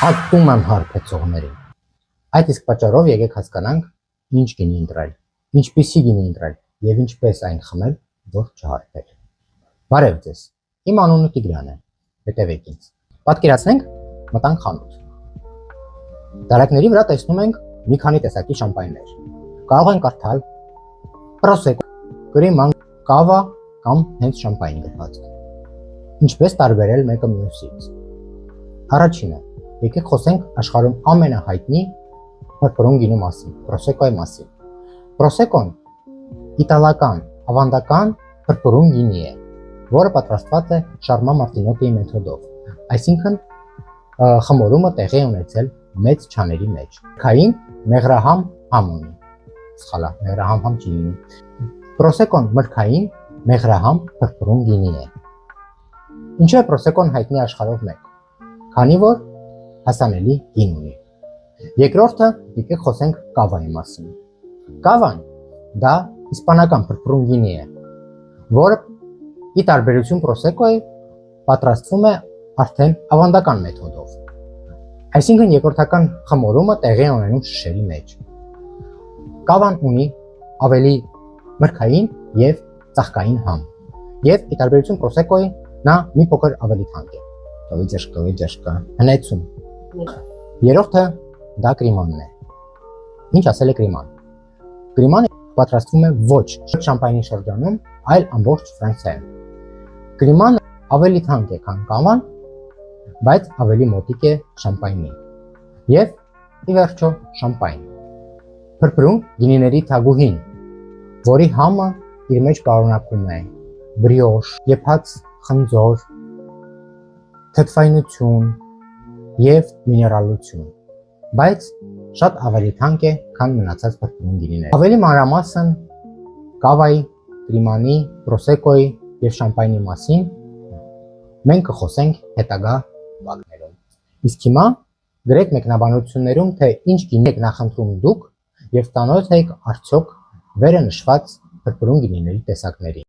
Ատում եմ հարբեցողներին։ Այդ իսկ պատճառով եկեք հասկանանք ինչ գինի ընտրել, ինչպիսի գինի ընտրել եւ ինչպես այն խմել, որ չհարբեր։ Բարև ձեզ։ Իմ անունը Տիգրան է։ Հետևեք ինձ։ Պատկերացնենք, մտանք խանութ։ Դարակների վրա տեսնում ենք մի քանի տեսակի շամպայններ։ Կարող ենք կարդալ Prosecco, Cremant, Cava կամ հենց շամպայն գրված։ Ինչպես տարբերել մեկը մյուսից։ Առաջինը, եկեք խոսենք աշխարհում ամենահայտնի փրփրուն գինու մասին, Prosecco-ի մասին։ Prosecco-ն իտալական ավանդական փրփրուն գինի է, որը պատրաստված է Շարմա Մարտինոտիի մեթոդով, այսինքն խմորումը տեղի ունեցել մեծ չաների մեջ։ Քային մեղրահամ համ ունի։ Սխալա, մեղրահամ համ չի լինի։ Prosecco-ն մրգային մեղրահամ փրփրուն գինի է։ Ինչու է Prosecco-ն հայտնի աշխարհով մեկ։ Քանի որ հասանելի գին ունի։ Երկրորդը, եկեք խոսենք Cava-ի մասին։ Cava-ն դա իսպանական փրփրուն գինի է, որը ի տարբերություն Prosecco-ի պատրաստվում է արդեն ավանդական մեթոդով։ Այսինքն երկրորդական խմորումը տեղի է ունենում շշերի մեջ։ Cava-ն ունի ավելի մրգային եւ ծաղկային համ։ Եվ ի տարբերություն Prosecco-ի նա մի փոքր ավելի թանկ է։ Տվիճաշկա, հնեցում։ Երրորդը դա Cremant-ն է։ Ինչ ասել է Cremant։ Cremant-ը պատրաստվում է ոչ շամպայնի շրջանում, այլ ամբողջ Ֆրանսիայում։ Cremant-ը ավելի թանկ է, քան Cava-ն, բայց ավելի մոտիկ է շամպայնին։ Եվ ի վերջո շամպայն։ Փրփրուն գինիների թագուհին, որի համը իր մեջ պարունակում է բրիոշ, եփած խնձոր, թթվայնություն եւ միներալություն, բայց շատ ավելի թանկ է, քան մնացած փրփրուն գինիները։ Ավելի մանրամասն Cava-ի, Cremant-ի, Prosecco-ի եւ շամպայնի մասին մենք կխոսենք հետագա վակներում։ Իսկ հիմա գրեք մեկնաբանություններում, թե ինչ գինի եք նախընտրում դուք եւ ծանոթ եք արդյոք վերը նշված փրփրուն գինիների տեսակների։